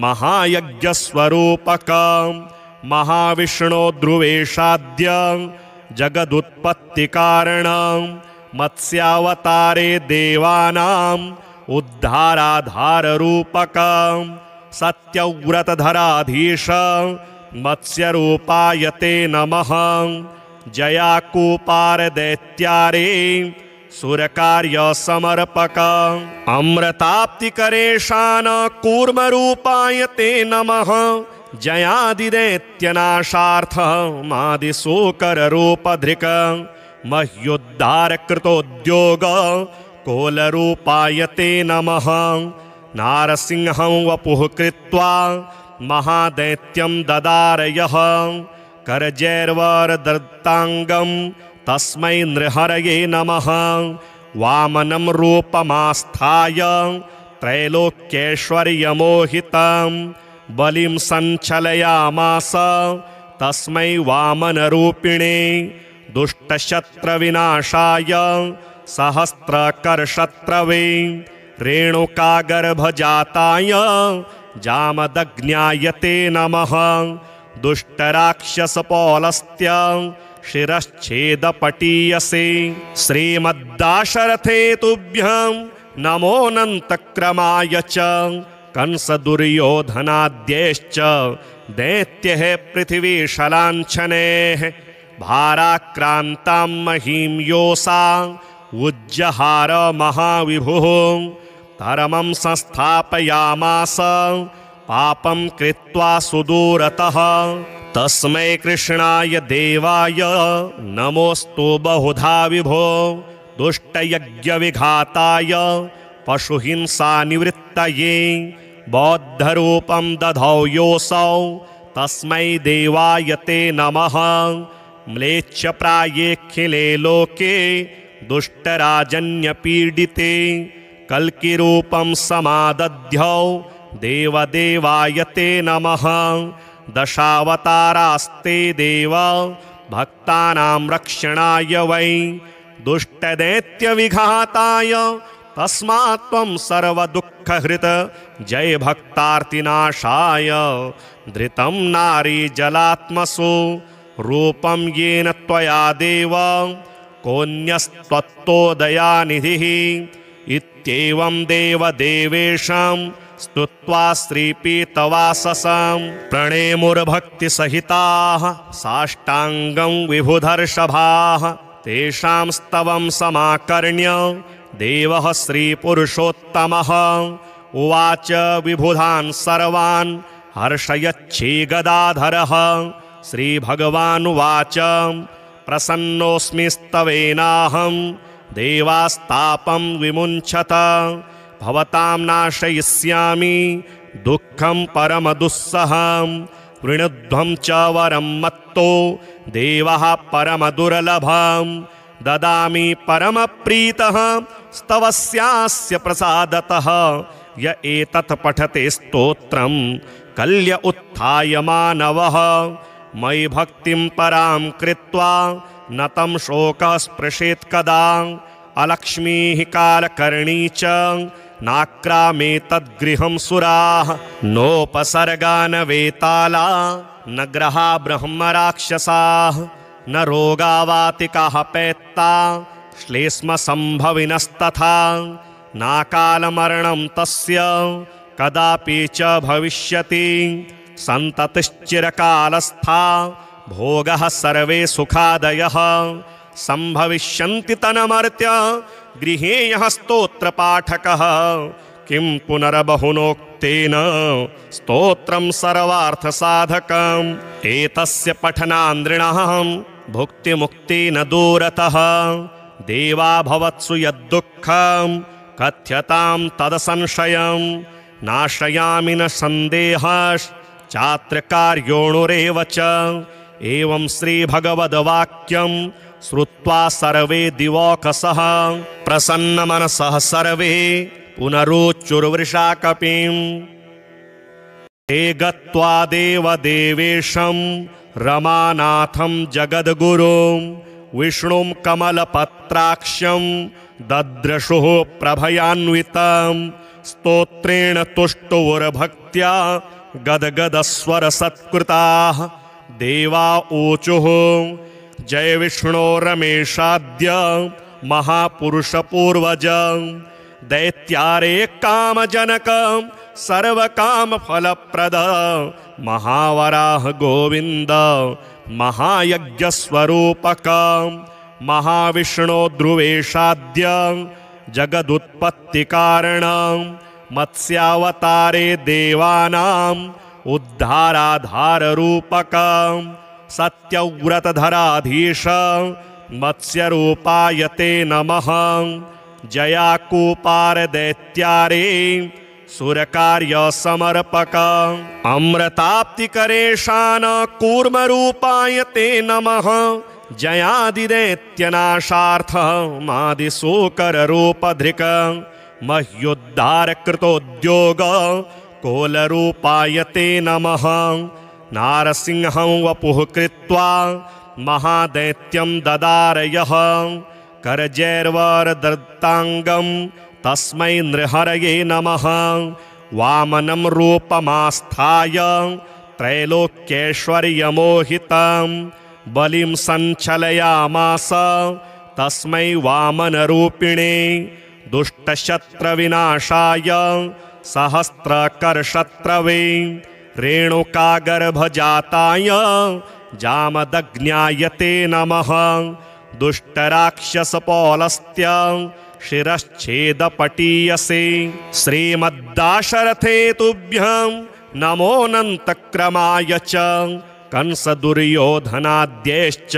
S1: महायज्ञस्वरूपक महाविष्णो ध्रुवेशाद्य जगदुत्पत्तिकारणं मत्स्यावतारे देवानां उद्धाराधाररूपकं सत्यव्रतधराधीश मत्स्यरूपाय ते नमः जयाकूपारदैत्यारे सुरकार्यसमर्पक अमृताप्तिकरेशान कूर्मरूपाय ते नमः जयादिदैत्यनाशार्थमादिशूकररूपधृक मह्युद्धारकृतोद्योग कोलरूपाय ते नमः नारसिंहं वपुः कृत्वा महादैत्यं ददारयः करजैर्वरदत्ताङ्गं तस्मै नृहरये नमः वामनं रूपमास्थाय त्रैलोक्यैश्वर्यमोहितं बलिं सञ्चलयामास तस्मै वामनरूपिणे दुष्टशत्रविनाशाय सहस्रकरशत्रवे रेणुकागर्भजाताय जामदग्न्याय ते नमः दुष्टराक्षसपौलस्त्य शिरश्छेदपटीयसे श्रीमद्दाशरथे तुभ्यं नमोऽनन्तक्रमाय च कंसदुर्योधनाद्यैश्च दैत्यैः पृथिवीशलाञ्छनैः भाराक्रान्तां महीं योषा उज्जहार महाविभुः धर्मं संस्थापयामास पापं कृत्वा सुदूरतः तस्मै कृष्णाय देवाय नमोऽस्तु बहुधा विभो दुष्टयज्ञविघाताय पशुहिंसानिवृत्तये बौद्धरूपं दधौ योऽसौ तस्मै देवाय ते नमः। म्लेच्छप्रायेऽखिले लोके दुष्टराजन्यपीडिते कल्किरूपं समादध्यौ देवदेवाय ते नमः। दशावतारास्ते देव भक्तानां रक्षणाय वै दुष्टदैत्यविघाताय तस्मात् त्वं सर्वदुःखहृत् जय भक्तार्तिनाशाय। धृतं नारी जलात्मसु रूपं येन त्वया देव कोऽन्यस्त्वत्तोदयानिधिः। इत्येवं देवदेवेशं स्तुत्वा श्रीपीतवाससं प्रणेमुर्भक्तिसहिताः साष्टाङ्गं विभुधर्षभाः। तेषां स्तवं समाकर्ण्य देवः श्रीपुरुषोत्तमः उवाच विबुधान् सर्वान् हर्षयच्छीगदाधरः। श्रीभगवानुवाच प्रसन्नोऽस्मि स्तवेनाहं देवास्तापं विमुञ्चत। भवतां नाशयिष्यामि दुःखं परमदुस्सहं। वृणुध्वं च वरं मत्तो देवः परमदुर्लभं ददामि परमप्रीतः स्तवस्यास्य प्रसादतः। य एतत् पठते स्तोत्रं कल्य उत्थाय मानवः। मयि भक्तिं परां कृत्वा न तं शोकः स्पृशेत् कदा। अलक्ष्मीः कालकर्णी च नाक्रामे तद्गृहं सुराः। नोपसर्गा न वेताला न ग्रहा ब्रह्मराक्षसाः। न रोगावातिकाः पैत्ता श्लेष्मसम्भविनस्तथा। नाकालमरणं तस्य कदापि च भविष्यति। सन्ततिश्चिरकालस्था भोगः सर्वे सुखादयः। सम्भविष्यन्ति तन्मर्त्य गृहे यः स्तोत्रपाठकः। किं पुनर्बहुनोक्तेन स्तोत्रं सर्वार्थसाधकम्। एतस्य पठनान्द्रिणः भुक्तिमुक्तेन दूरतः। देवा भवत्सु यद्दुःखं कथ्यतां तदसंशयं। नाशयामि न सन्देहश्चात्र कार्योणुरेव च। एवं श्रीभगवद्वाक्यं श्रुत्वा सर्वे दिवौकसः प्रसन्नमनसः सर्वे पुनरोच्चुर्वृषाकपिं। ते गत्वा देवदेवेशं रमानाथं जगद्गुरुं विष्णुं कमलपत्राक्षं दद्रशुः प्रभयान्वितं। स्तोत्रेण तुष्टुर्भक्त्या गदगदस्वरसत्कृताः। देवा ऊचुः जय विष्णो रमेशाद्य महापुरुषपूर्वज। दैत्यारे कामजनक सर्वकामफलप्रद। महावराह गोविन्द महायज्ञस्वरूपक। महाविष्णो ध्रुवेशाद्य जगदुत्पत्तिकारण। मत्स्यावतारे देवानाम् उद्धाराधाररूपक। सत्यव्रतधराधीश मत्स्यरूपाय ते नमः। जयाकूपार दैत्यारे सुरकार्यसमर्पक। अमृताप्तिकरेशान कूर्मरूपाय ते नमः। जयादिदैत्यनाशार्थ मादिशूकररूपधृक। मह्युद्धारकृतोद्योग कोलरूपाय ते नमः। नारसिंहं वपुः कृत्वा महादैत्यं ददारयः। करजैर्वरदत्ताङ्गं तस्मै नृहरये नमः। वामनं रूपमास्थाय त्रैलोक्यैश्वर्यमोहितं बलिं सञ्चलयामास तस्मै वामनरूपिणे। दुष्टशत्रविनाशाय सहस्रकरशत्रवे रेणुकागर्भजाताय जामदग्न्याय ते नमः। दुष्टराक्षसपौलस्त्य शिरश्छेदपटीयसे। श्रीमद्दाशरथे तुभ्यं नमोऽनन्तक्रमाय च। कंसदुर्योधनाद्यैश्च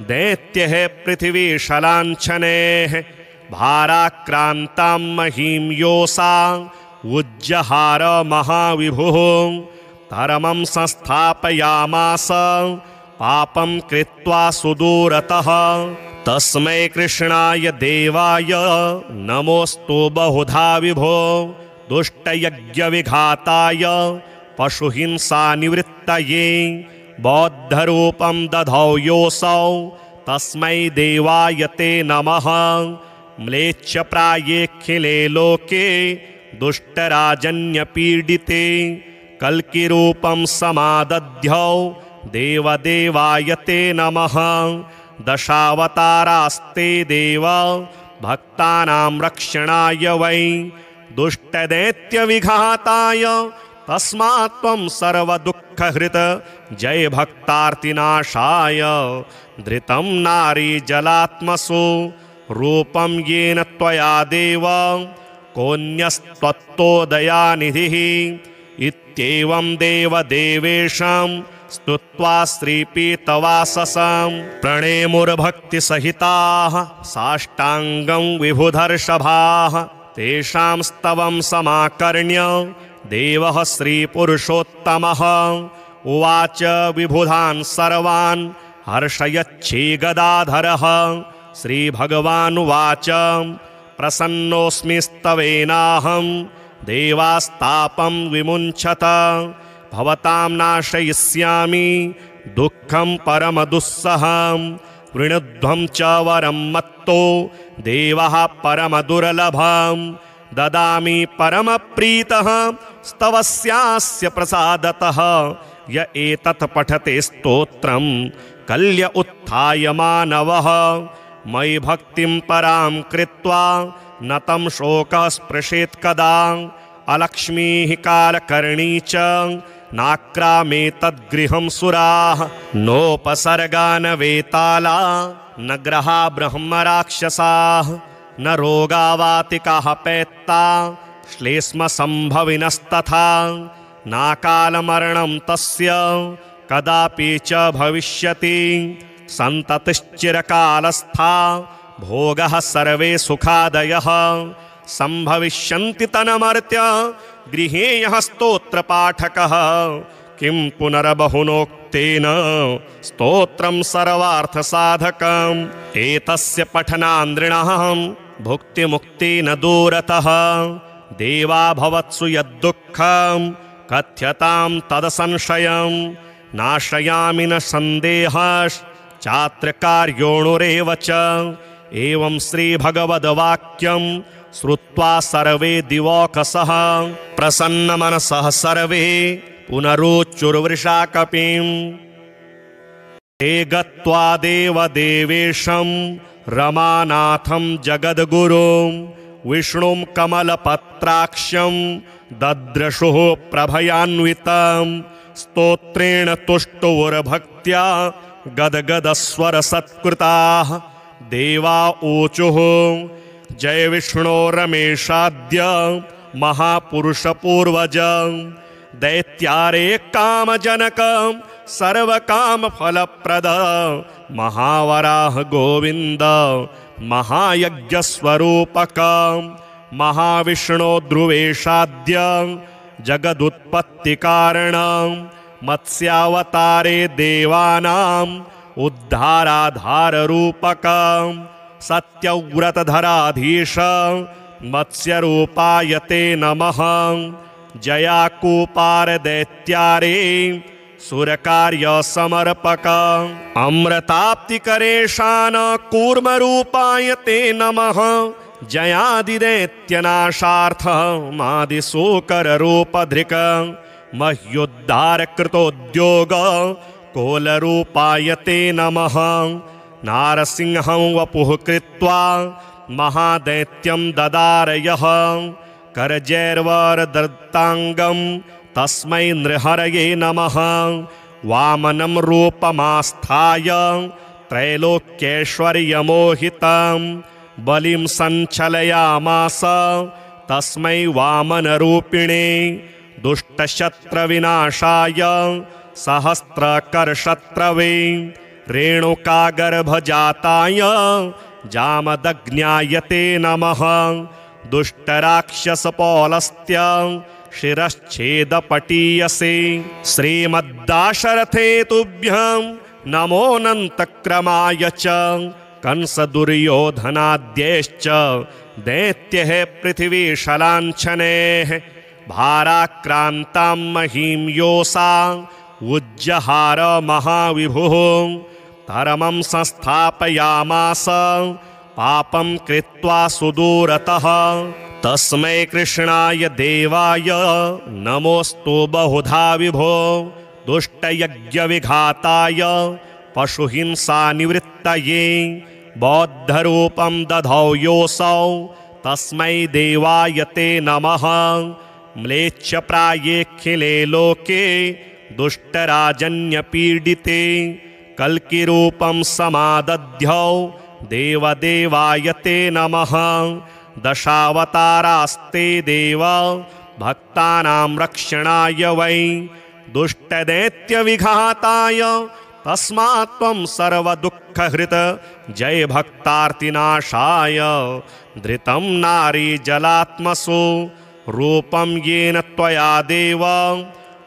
S1: दैत्यः पृथिवीशलाञ्छनेः भाराक्रान्तां महीं योषा उज्जहार महाविभुः धर्मं संस्थापयामास पापं कृत्वा सुदूरतः तस्मै कृष्णाय देवाय नमोऽस्तु बहुधा विभो दुष्टयज्ञविघाताय पशुहिंसानिवृत्तये बौद्धरूपं दधौ योऽसौ तस्मै देवाय ते नमः म्लेच्छप्रायेऽखिले लोके दुष्टराजन्यपीडिते कल्किरूपं समादध्यौ देवदेवाय ते नमः दशावतारास्ते देव भक्तानां रक्षणाय वै दुष्टदैत्यविघाताय तस्मात् त्वं सर्वदुःखहृत जय भक्तार्तिनाशाय धृतं नारी जलात्मसु रूपं येन त्वया देव कोऽन्यस्त्वत्तोदयानिधिः इत्येवं देवदेवेशं स्तुत्वा श्रीपीतवाससं प्रणेमुर्भक्तिसहिताः साष्टाङ्गं विभुधर्षभाः तेषां स्तवं समाकर्ण्य देवः श्रीपुरुषोत्तमः उवाच विबुधान् सर्वान् हर्षयच्छीगदाधरः श्रीभगवानुवाच प्रसन्नोऽस्मि स्तवेनाहं देवास्तापं विमुञ्चत भवतां नाशयिष्यामि दुःखं परमदुस्सहं वृणुध्वं च वरं मत्तो देवः परमदुर्लभं ददामि परमप्रीतः स्तवस्यास्य प्रसादतः य एतत् पठते स्तोत्रं कल्य उत्थाय मानवः मयि भक्तिं परां कृत्वा न तं शोकः स्पृशेत् कदा अलक्ष्मीः कालकर्णी च नाक्रामे तद्गृहं सुराः नोपसर्गा न वेताला न ग्रहा ब्रह्मराक्षसाः न रोगावातिकाः पैत्ता श्लेष्मसम्भविनस्तथा नाकालमरणं तस्य कदापि च भविष्यति सन्ततिश्चिरकालस्था भोगः सर्वे सुखादयः सम्भविष्यन्ति तन्मर्त्य गृहे यः स्तोत्रपाठकः किं पुनर्बहुनोक्तेन स्तोत्रं सर्वार्थसाधकम् एतस्य पठनान्द्रिणः भुक्तिमुक्तेन दूरतः देवा भवत्सु यद्दुःखं कथ्यतां तदसंशयं नाशयामि न सन्देहश्चात्रकार्योणुरेव च एवं श्रीभगवद्वाक्यं श्रुत्वा सर्वे दिवौकसः प्रसन्नमनसः सर्वे पुनरुच्चुर्वृषाकपिं ते गत्वा देवदेवेशं रमानाथं जगद्गुरुं विष्णुं कमलपत्राक्षं दद्रशुः प्रभयान्वितं स्तोत्रेण तुष्टुर्भक्त्या गदगदस्वरसत्कृताः देवा ऊचुः जय विष्णो रमेशाद्य महापुरुषपूर्वज दैत्यारे कामजनक सर्वकामफलप्रद महावराह गोविन्द महायज्ञस्वरूपक महाविष्णो ध्रुवेशाद्य जगदुत्पत्तिकारण मत्स्यावतारे देवानाम् उद्धाराधाररूपक सत्यव्रतधराधीश मत्स्यरूपाय ते नमः जयाकूपारदैत्यारे सुरकार्यसमर्पक अमृताप्तिकरेशान कूर्मरूपाय ते नमः जयादिदैत्यनाशार्थ मादिशूकररूपधृक मह्युद्धारकृतोद्योग कोलरूपाय ते नमः नारसिंहं वपुः कृत्वा महादैत्यं ददारयः करजैर्वरदत्ताङ्गं तस्मै नृहरये नमः वामनं रूपमास्थाय त्रैलोक्यैश्वर्यमोहितं बलिं सञ्चलयामास तस्मै वामनरूपिणे दुष्टशत्रविनाशाय सहस्रकरशत्रवे रेणुकागर्भजाताय जामदग्न्याय ते नमः। दुष्टराक्षसपौलस्त्य शिरश्छेदपटीयसे। श्रीमद्दाशरथे तुभ्यं नमोऽनन्तक्रमाय च। कंसदुर्योधनाद्यैश्च दैत्यैः पृथिवीशलाञ्छनैः भाराक्रान्तां महीं योषा उज्जहार महाविभुः। धर्मं संस्थापयामास पापं कृत्वा सुदूरतः। तस्मै कृष्णाय देवाय नमोऽस्तु बहुधा विभो। दुष्टयज्ञविघाताय पशुहिंसानिवृत्तये बौद्धरूपं दधौ योऽसौ तस्मै देवाय ते नमः। म्लेच्छप्रायेऽखिले लोके दुष्टराजन्यपीडिते कल्किरूपं समादध्यौ देवदेवाय ते नमः। दशावतारास्ते देव भक्तानां रक्षणाय वै दुष्टदैत्यविघाताय तस्मात् त्वं सर्वदुःखहृत जय भक्तार्तिनाशाय। धृतं नारी जलात्मसु रूपं येन त्वया देव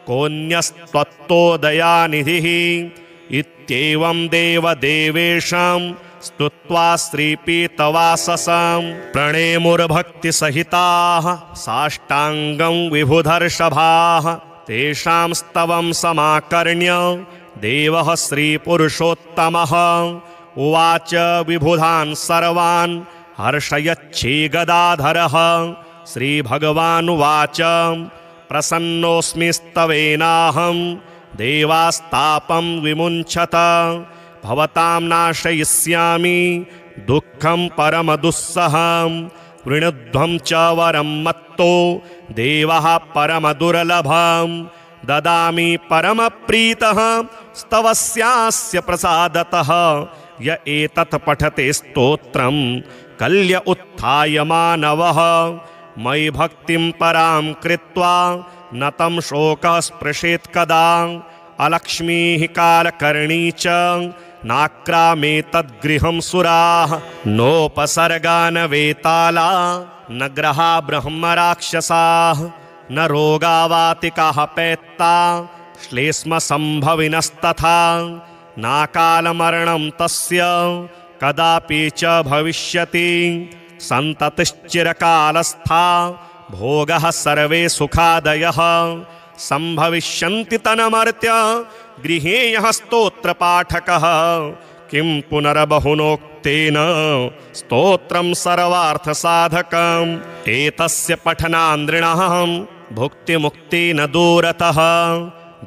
S1: कोऽन्यस्त्वत्तोदयानिधिः। इत्येवं देवदेवेशं स्तुत्वा श्रीपीतवाससं प्रणेमुर्भक्तिसहिताः साष्टाङ्गं विभुधर्षभाः। तेषां स्तवं समाकर्ण्य देवः श्रीपुरुषोत्तमः उवाच विबुधान् सर्वान् हर्षयच्छीगदाधरः। श्रीभगवानुवाच प्रसन्नोऽस्मि स्तवेनाहं देवास्तापं विमुञ्चत। भवतां नाशयिष्यामि दुःखं परमदुस्सहं। वृणुध्वं च वरं मत्तो देवः परमदुर्लभं। ददामि परमप्रीतः स्तवस्यास्य प्रसादतः। य एतत् पठते स्तोत्रं कल्य उत्थाय मानवः। मयि भक्तिं परां कृत्वा न तं शोकः स्पृशेत् कदा। अलक्ष्मीः कालकर्णी च नाक्रामे तद्गृहं सुराः। नोपसर्गा न वेताला न ग्रहा ब्रह्मराक्षसाः। न रोगावातिकाः पैत्ता श्लेष्मसम्भविनस्तथा। नाकालमरणं तस्य कदापि च भविष्यति। सन्ततिश्चिरकालस्था भोगः सर्वे सुखादयः। सम्भविष्यन्ति तन्मर्त्य गृहे यः स्तोत्रपाठकः। किं पुनर्बहुनोक्तेन स्तोत्रं सर्वार्थसाधकम्। एतस्य पठनान्द्रिणः भुक्तिमुक्ति न दूरतः।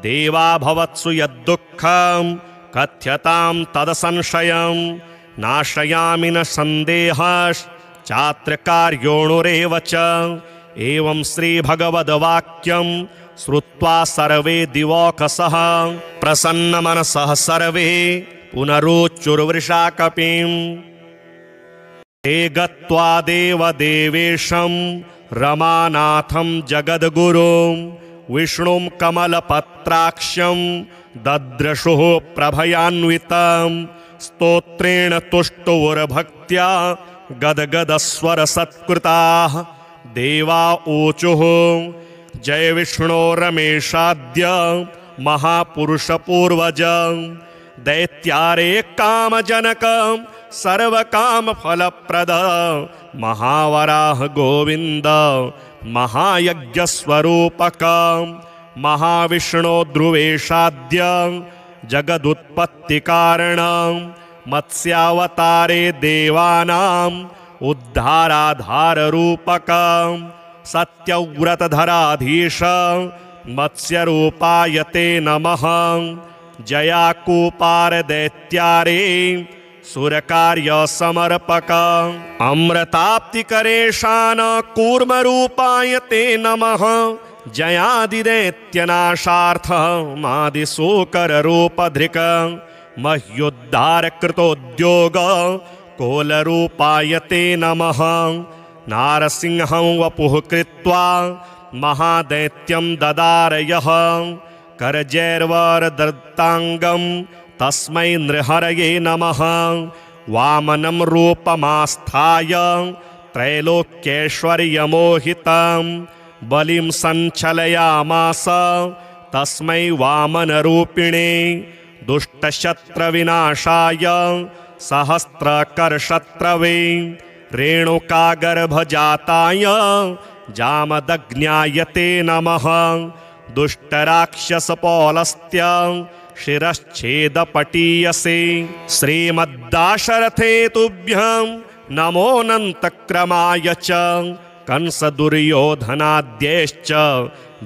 S1: देवा भवत्सु यद्दुःखं कथ्यतां तदसंशयं। नाशयामि न सन्देहश्चात्रकार्योणुरेव च। एवं श्रीभगवद्वाक्यं श्रुत्वा सर्वे दिवौकसः प्रसन्नमनसः सर्वे पुनरुच्चुर्वृषाकपिम्। ते गत्वा देवदेवेशं रमानाथं जगद्गुरुं विष्णुं कमलपत्राक्षं दद्रशुः प्रभयान्वितं। स्तोत्रेण तुष्टुर्भक्त्या गदगदस्वरसत्कृताः। देवा ऊचुः जय विष्णो रमेशाद्य महापुरुषपूर्वज। दैत्यारे कामजनक सर्वकामफलप्रद। महावराह गोविन्द महायज्ञस्वरूपक। महाविष्णो ध्रुवेशाद्य जगदुत्पत्तिकारण। मत्स्यावतारे देवानां उद्धाराधाररूपक। सत्यव्रतधराधीश मत्स्यरूपाय ते नमः। जयाकूपार दैत्यारे सुरकार्यसमर्पक। अमृताप्तिकरेशान कूर्मरूपाय ते नमः। जयादिदैत्यनाशार्थमादिशूकररूपधृक्। मह्युद्धारकृतोद्योग कोलरूपाय ते नमः। नारसिंहं वपुः कृत्वा महादैत्यं ददारयः। करजैर्वरदत्ताङ्गं तस्मै नृहरये नमः। वामनं रूपमास्थाय त्रैलोक्यैश्वर्यमोहितं बलिं सञ्चलयामास तस्मै वामनरूपिणे। दुष्टशत्रविनाशाय सहस्रकरशत्रवे रेणुकागर्भजाताय जामदग्न्याय ते नमः। दुष्टराक्षसपौलस्त्य शिरश्छेदपटीयसे श्रीमद्दाशरथे तुभ्यं नमोऽनन्तक्रमाय च। कंसदुर्योधनाद्यैश्च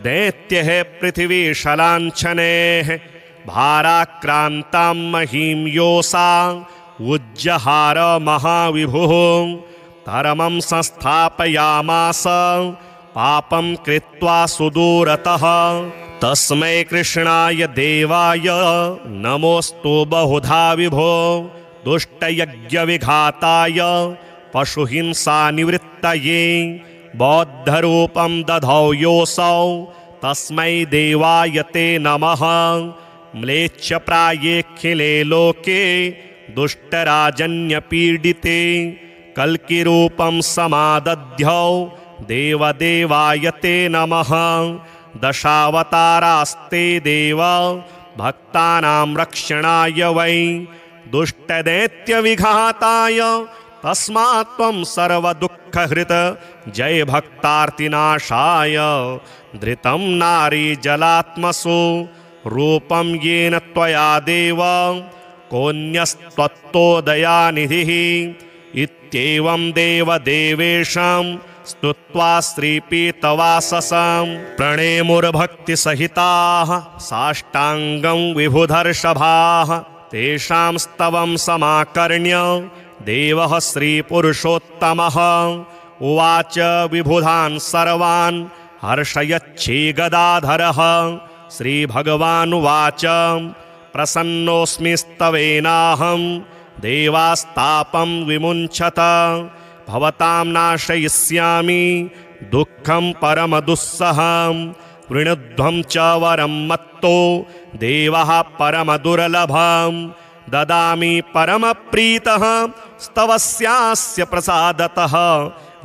S1: दैत्यैः पृथिवीशलाञ्छनैः भाराक्रान्तां महीं योषा उज्जहार महाविभुः। धर्मं संस्थापयामास पापं कृत्वा सुदूरतः। तस्मै कृष्णाय देवाय नमोऽस्तु बहुधा विभो। दुष्टयज्ञविघाताय पशुहिंसानिवृत्तये बौद्धरूपं दधौ योऽसौ तस्मै देवाय ते नमः। म्लेच्छप्रायेऽखिले लोके दुष्टराजन्यपीडिते कल्किरूपं समादध्यौ देवदेवाय ते नमः। दशावतारास्ते देव भक्तानां रक्षणाय वै दुष्टदैत्यविघाताय तस्मात् त्वं सर्वदुःखहृत जय भक्तार्तिनाशाय। धृतं नारी जलात्मसु रूपं येन त्वया देव कोऽन्यस्त्वत्तोदयानिधिः। इत्येवं देवदेवेशं स्तुत्वा श्रीपीतवाससं प्रणेमुर्भक्तिसहिताः साष्टाङ्गं विभुधर्षभाः। तेषां स्तवं समाकर्ण्य देवः श्रीपुरुषोत्तमः उवाच विबुधान् सर्वान् हर्षयच्छीगदाधरः। श्रीभगवानुवाच प्रसन्नोऽस्मि स्तवेनाहं देवास्तापं विमुञ्चत। भवतां नाशयिष्यामि दुःखं परमदुस्सहं। वृणुध्वं च वरं मत्तो देवः परमदुर्लभं। ददामि परमप्रीतः स्तवस्यास्य प्रसादतः।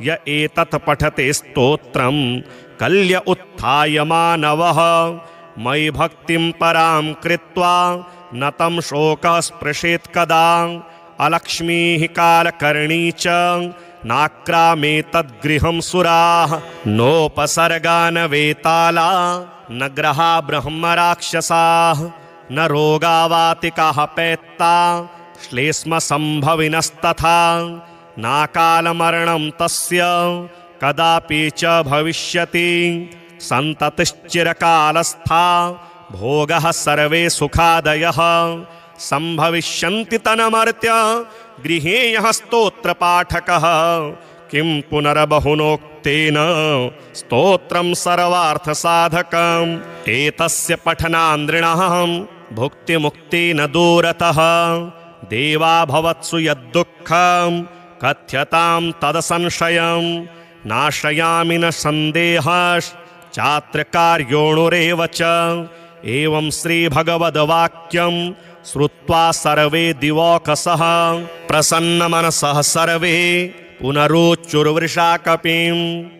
S1: य एतत् पठते स्तोत्रं कल्य उत्थाय मानवः। मयि भक्तिं परां कृत्वा न तं शोकः स्पृशेत् कदा। अलक्ष्मीः कालकर्णी च नाक्रामे तद्गृहं सुराः। नोपसर्गा न वेताला न ग्रहा ब्रह्मराक्षसाः। न रोगावातिकाः पैत्ता श्लेष्मसम्भविनस्तथा। नाकालमरणं तस्य कदापि च भविष्यति। सन्ततिश्चिरकालस्था भोगः सर्वे सुखादयः। सम्भविष्यन्ति तन्मर्त्य गृहे यः स्तोत्रपाठकः। किं पुनर्बहुनोक्तेन स्तोत्रं सर्वार्थसाधकम्। एतस्य पठनान्द्रिणः भुक्तिमुक्ति न दूरतः। देवा भवत्सु यद्दुःखं कथ्यतां तदसंशयं। नाशयामि न सन्देहश्चात्र कार्योणुरेव च। एवं श्रीभगवद्वाक्यं श्रुत्वा सर्वे दिवौकसः प्रसन्नमनसः सर्वे पुनरुच्चुर्वृषा कपिम्।